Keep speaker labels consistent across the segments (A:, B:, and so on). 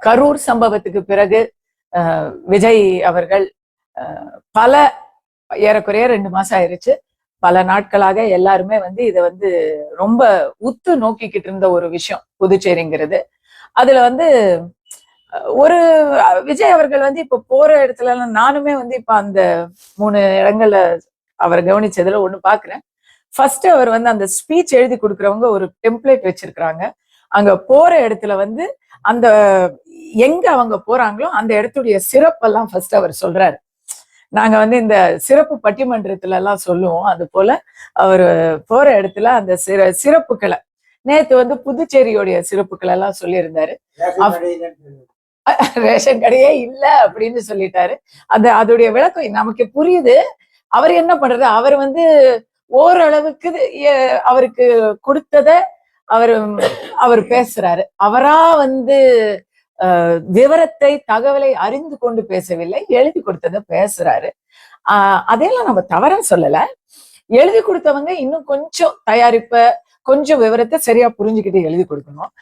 A: கரூர் சம்பவத்துக்கு பிறகு விஜய் அவர்கள் பல ஏறக்குறைய 2 மாசம் ஆயிருச்சு, பல நாட்களாக எல்லாருமே இதை ரொம்ப உத்து நோக்கிக்கிட்டு இருந்த ஒரு விஷயம் புதுச்சேரிங்கிறது. அதுல ஒரு விஜய் அவர்கள் இப்ப போற இடத்துல நானுமே இப்ப அந்த 3 இடங்கள்ல அவர் கவனிச்சதுல ஒண்ணு பாக்குறேன். ஃபர்ஸ்ட் அவர் அந்த ஸ்பீச் எழுதி கொடுக்கறவங்க ஒரு டெம்ப்ளேட் வச்சிருக்கிறாங்க. அங்க போற இடத்துல அந்த எங்க அவங்க போறாங்களோ அந்த இடத்துடைய சிறப்பெல்லாம் ஃபர்ஸ்ட் அவர் சொல்றாரு. நாங்க இந்த சிறப்பு பட்டிமன்றத்துல எல்லாம் சொல்லுவோம். அது போல அவர் போற இடத்துல அந்த சிறப்புகளை நேத்து புதுச்சேரியோடைய சிறப்புகள் எல்லாம் சொல்லியிருந்தாரு. ரேஷன் கடையே இல்ல அப்படின்னு சொல்லிட்டாரு. அதோடைய விளக்கம் நமக்கு புரியுது. அவர் என்ன பண்றது, அவர் ஓரளவுக்கு அவருக்கு கொடுத்தத அவர் பேசுறாரு. அவரா விவரத்தை தகவலை அறிந்து கொண்டு பேசவில்லை, எழுதி கொடுத்தத பேசுறாரு. அதையெல்லாம் நம்ம தவறா சொல்லல. எழுதி கொடுத்தவங்க இன்னும் கொஞ்சம் தயாரிப்ப கொஞ்சம் விவரத்தை சரியா புரிஞ்சுக்கிட்டு எழுதி கொடுக்கணும்.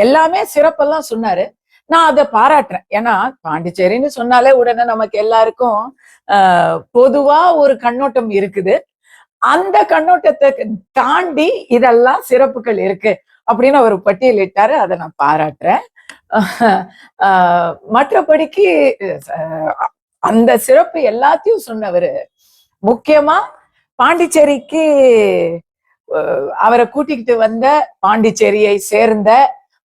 A: எல்லாமே சிறப்பெல்லாம் சொன்னாரு. நான் அதை பாராட்டுறேன். ஏன்னா பாண்டிச்சேரின்னு சொன்னாலே உடனே நமக்கு எல்லாருக்கும் பொதுவா ஒரு கண்ணோட்டம் இருக்குது. அந்த கண்ணோட்டத்தை தாண்டி இதெல்லாம் சிறப்புகள் இருக்கு அப்படின்னு அவர் பட்டியலிட்டாரு. அதை நான் பாராட்டுறேன். மற்றபடிக்கு அந்த சிறப்பு எல்லாத்தையும் சொன்னவரு முக்கியமா பாண்டிச்சேரிக்கு அவரை கூட்டிக்கிட்டு வந்த பாண்டிச்சேரியை சேர்ந்த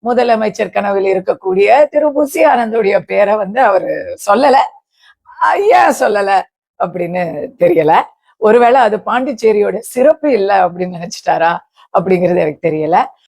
A: முதலமைச்சர் கனவில் இருக்கக்கூடிய திரு புசி ஆனந்தோடைய பேரை அவரு சொல்லல. ஏன் சொல்லல அப்படின்னு தெரியல. ஒருவேளை அது பாண்டிச்சேரியோட சிறப்பு இல்லை அப்படின்னு நினைச்சிட்டாரா அப்படிங்கிறது எனக்கு தெரியல.